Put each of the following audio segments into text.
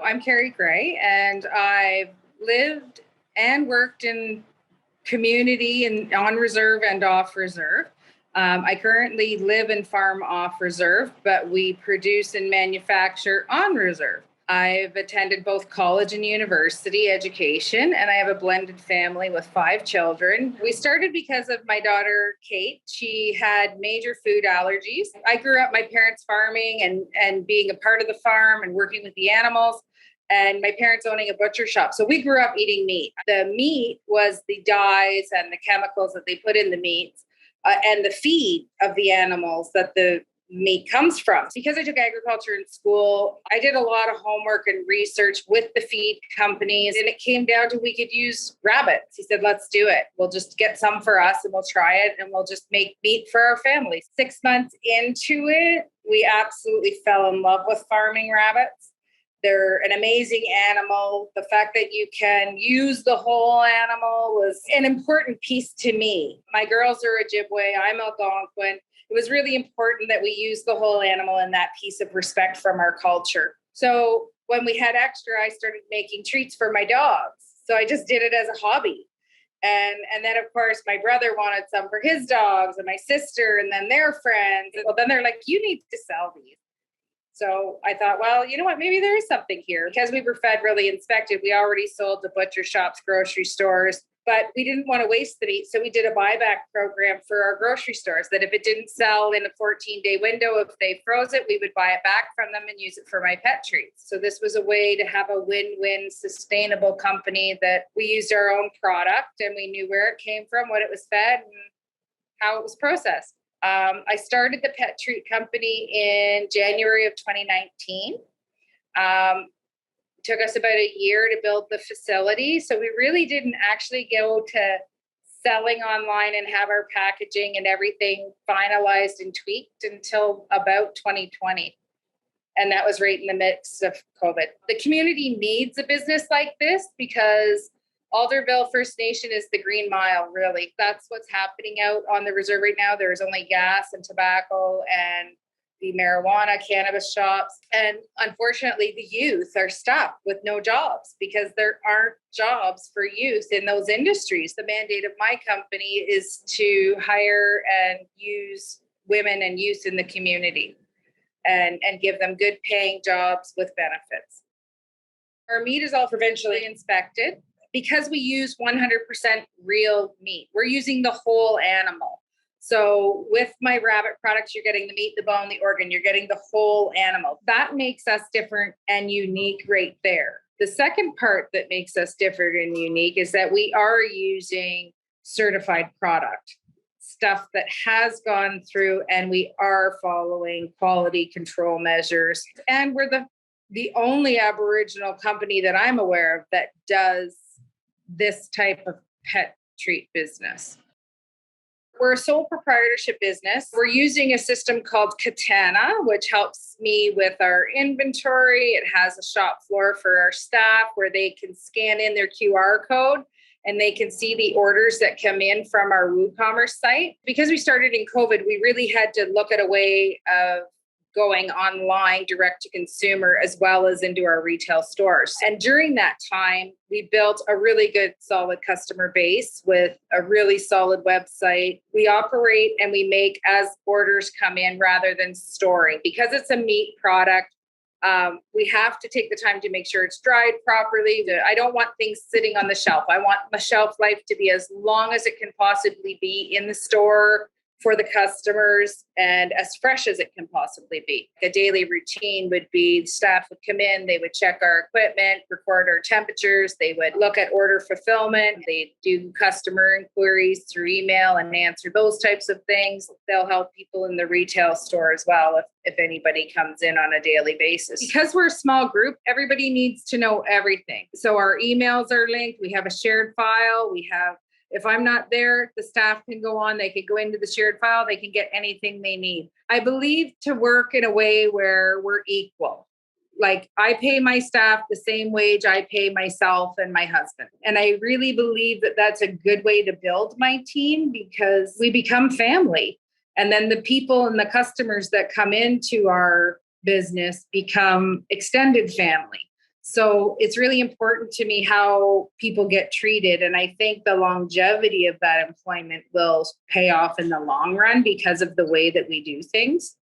I'm Carrie Gray, and I've lived and worked in community and on reserve and off reserve. I currently live and farm off reserve, but we produce and manufacture on reserve. I've attended both college and university education, and I have a blended family with 5 children. We started because of my daughter, Kate. She had major food allergies. I grew up my parents farming and being a part of the farm and working with the animals, and my parents owning a butcher shop. So we grew up eating meat. The meat was the dyes and the chemicals that they put in the meats and the feed of the animals that the meat comes from. Because I took agriculture in school, I did a lot of homework and research with the feed companies, and it came down to we could use rabbits. He said, let's do it. We'll just get some for us and we'll try it and we'll just make meat for our family. 6 months into it, we absolutely fell in love with farming rabbits. They're an amazing animal. The fact that you can use the whole animal was an important piece to me. My girls are Ojibwe, I'm Algonquin. It was really important that we use the whole animal and that piece of respect from our culture. So when we had extra, I started making treats for my dogs. So I just did it as a hobby. And then, of course, my brother wanted some for his dogs, and my sister, and then their friends. And well, then they're like, you need to sell these. So I thought, well, you know what, maybe there is something here. Because we were federally inspected, we already sold to butcher shops, grocery stores, but we didn't want to waste the meat. So we did a buyback program for our grocery stores that if it didn't sell in a 14-day window, if they froze it, we would buy it back from them and use it for my pet treats. So this was a way to have a win-win sustainable company that we used our own product and we knew where it came from, what it was fed, and how it was processed. I started the pet treat company in January of 2019. Took us about a year to build the facility. So we really didn't actually go to selling online and have our packaging and everything finalized and tweaked until about 2020. And that was right in the midst of COVID. The community needs a business like this because Alderville First Nation is the Green Mile, really. That's what's happening out on the reserve right now. There's only gas and tobacco and the marijuana, cannabis shops. And unfortunately, the youth are stuck with no jobs because there aren't jobs for youth in those industries. The mandate of my company is to hire and use women and youth in the community and give them good paying jobs with benefits. Our meat is all provincially inspected. Because we use 100% real meat, we're using the whole animal. So with my rabbit products, you're getting the meat, the bone, the organ, you're getting the whole animal. That makes us different and unique right there. The second part that makes us different and unique is that we are using certified product, stuff that has gone through, and we are following quality control measures. And we're the only Aboriginal company that I'm aware of that does this type of pet treat business. We're a sole proprietorship business. We're using a system called Katana, which helps me with our inventory. It has a shop floor for our staff where they can scan in their QR code and they can see the orders that come in from our WooCommerce site. Because we started in COVID, we really had to look at a way of going online direct to consumer as well as into our retail stores. And during that time, we built a really good solid customer base with a really solid website. We operate and we make as orders come in rather than storing. Because it's a meat product, we have to take the time to make sure it's dried properly. I don't want things sitting on the shelf. I want the shelf life to be as long as it can possibly be in the store for the customers and as fresh as it can possibly be. A daily routine would be staff would come in, they would check our equipment, record our temperatures, they would look at order fulfillment, they do customer inquiries through email and answer those types of things. They'll help people in the retail store as well if anybody comes in on a daily basis. Because we're a small group, everybody needs to know everything. So our emails are linked, we have a shared file, if I'm not there, the staff can go on, they can go into the shared file, they can get anything they need. I believe to work in a way where we're equal. Like I pay my staff the same wage I pay myself and my husband. And I really believe that that's a good way to build my team because we become family. And then the people and the customers that come into our business become extended family. So it's really important to me how people get treated. And I think the longevity of that employment will pay off in the long run because of the way that we do things.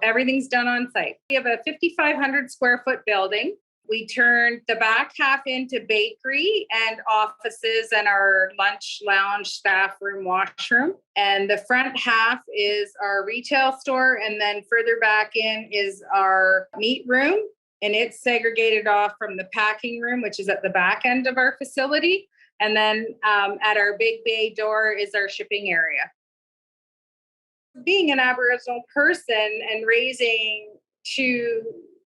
Everything's done on site. We have a 5,500 square foot building. We turned the back half into bakery and offices and our lunch lounge, staff room, washroom. And the front half is our retail store. And then further back in is our meat room. And it's segregated off from the packing room, which is at the back end of our facility. And then at our big bay door is our shipping area. Being an Aboriginal person and raising two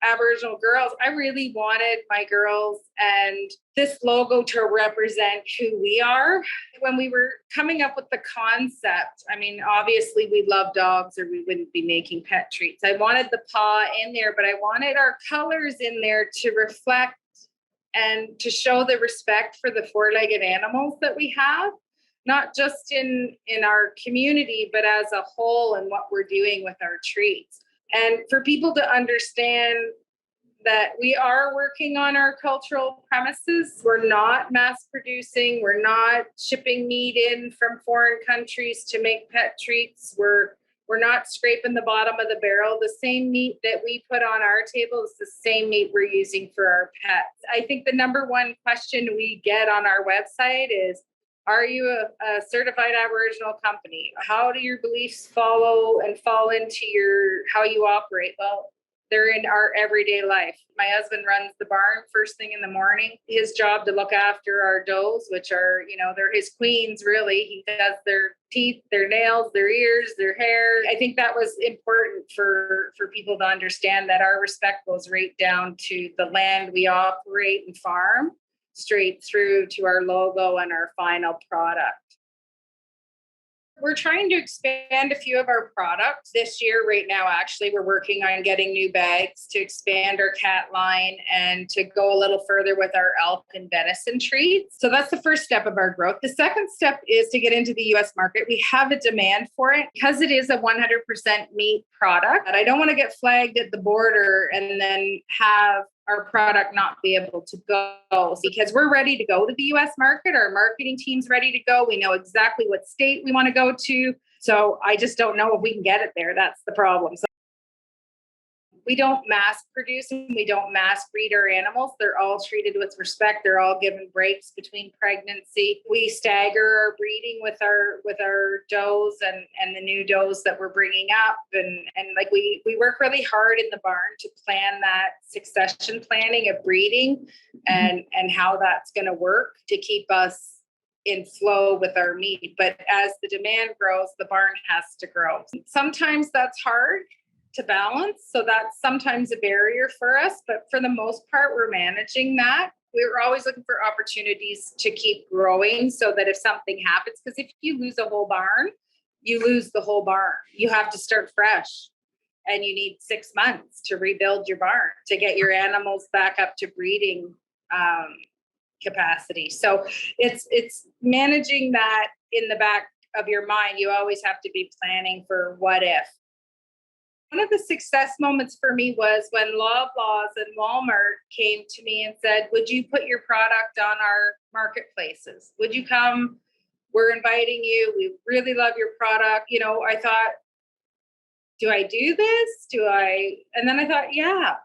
Aboriginal girls, I really wanted my girls and this logo to represent who we are. When we were coming up with the concept, I mean, obviously we love dogs or we wouldn't be making pet treats. I wanted the paw in there, but I wanted our colors in there to reflect and to show the respect for the four-legged animals that we have, not just in our community, but as a whole and what we're doing with our treats. And for people to understand that we are working on our cultural premises. We're not mass producing. We're not shipping meat in from foreign countries to make pet treats. We're not scraping the bottom of the barrel. The same meat that we put on our table is the same meat we're using for our pets. I think the number one question we get on our website is, are you a certified Aboriginal company? How do your beliefs follow and fall into how you operate? Well, they're in our everyday life. My husband runs the barn first thing in the morning. His job to look after our does, which are, they're his queens, really. He does their teeth, their nails, their ears, their hair. I think that was important for people to understand that our respect goes right down to the land we operate and farm, straight through to our logo and our final product. We're trying to expand a few of our products this year. Right now, actually, we're working on getting new bags to expand our cat line and to go a little further with our elk and venison treats. So that's the first step of our growth. The second step is to get into the US market. We have a demand for it because it is a 100% meat product. And I don't want to get flagged at the border and then have our product not be able to go, because we're ready to go to the US market. Our marketing team's ready to go. We know exactly what state we want to go to. So I just don't know if we can get it there. That's the problem. So we don't mass produce and we don't mass breed our animals. They're all treated with respect. They're all given breaks between pregnancy. We stagger our breeding with our does and the new does that we're bringing up. And like we work really hard in the barn to plan that succession planning of breeding and how that's going to work to keep us in flow with our meat. But as the demand grows, the barn has to grow. Sometimes that's hard to balance. So that's sometimes a barrier for us. But for the most part, we're managing that. We're always looking for opportunities to keep growing so that if something happens, because if you lose a whole barn, you lose the whole barn. You have to start fresh. And you need 6 months to rebuild your barn to get your animals back up to breeding capacity. So it's managing that in the back of your mind. You always have to be planning for what if. One of the success moments for me was when Loblaws and Walmart came to me and said, would you put your product on our marketplaces? Would you come? We're inviting you. We really love your product. I thought, do I do this? And then I thought, yeah.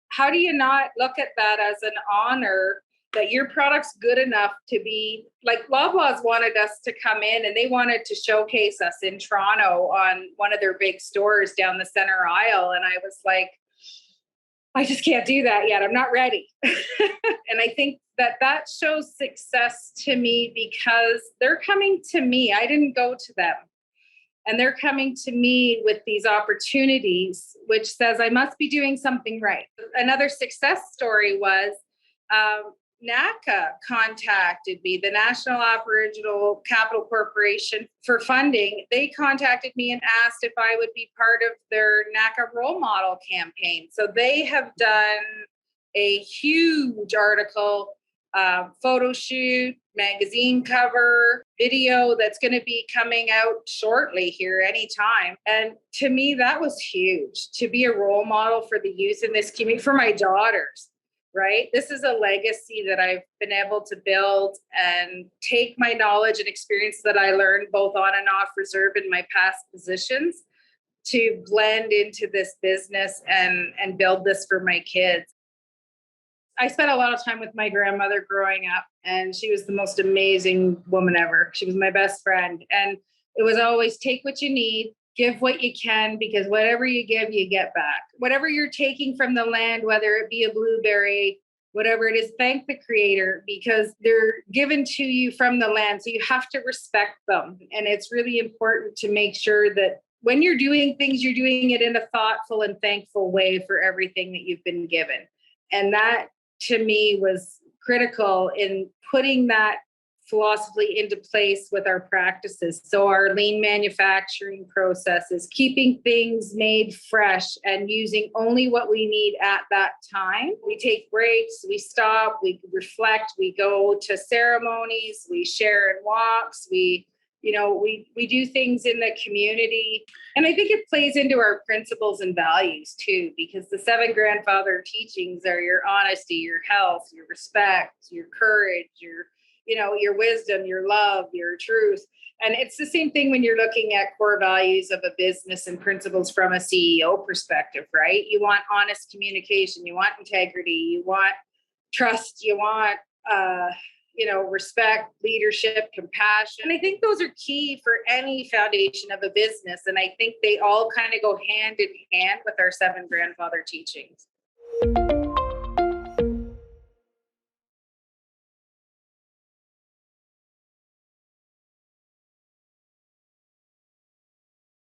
How do you not look at that as an honor that your product's good enough to be like Loblaws wanted us to come in and they wanted to showcase us in Toronto on one of their big stores down the center aisle. And I was like, I just can't do that yet. I'm not ready. And I think that shows success to me because they're coming to me. I didn't go to them. And they're coming to me with these opportunities, which says I must be doing something right. Another success story was NACA contacted me, the National Aboriginal Capital Corporation, for funding. They contacted me and asked if I would be part of their NACA role model campaign. So they have done a huge article photo shoot, magazine cover, video that's going to be coming out shortly here anytime. And to me, that was huge to be a role model for the youth in this community, for my daughters, right? This is a legacy that I've been able to build and take my knowledge and experience that I learned both on and off reserve in my past positions to blend into this business and build this for my kids. I spent a lot of time with my grandmother growing up, and she was the most amazing woman ever. She was my best friend. And it was always take what you need, give what you can, because whatever you give, you get back. Whatever you're taking from the land, whether it be a blueberry, whatever it is, thank the creator because they're given to you from the land. So you have to respect them. And it's really important to make sure that when you're doing things, you're doing it in a thoughtful and thankful way for everything that you've been given. And that to me was critical in putting that philosophy into place with our practices. So our lean manufacturing processes, keeping things made fresh and using only what we need at that time. We take breaks, we stop, we reflect, we go to ceremonies, we share in walks, we do things in the community. And I think it plays into our principles and values too, because the 7 grandfather teachings are your honesty, your health, your respect, your courage, your wisdom, your love, your truth. And it's the same thing when you're looking at core values of a business and principles from a CEO perspective, right? You want honest communication, you want integrity, you want trust, you want, respect, leadership, compassion. And I think those are key for any foundation of a business. And I think they all kind of go hand in hand with our 7 grandfather teachings.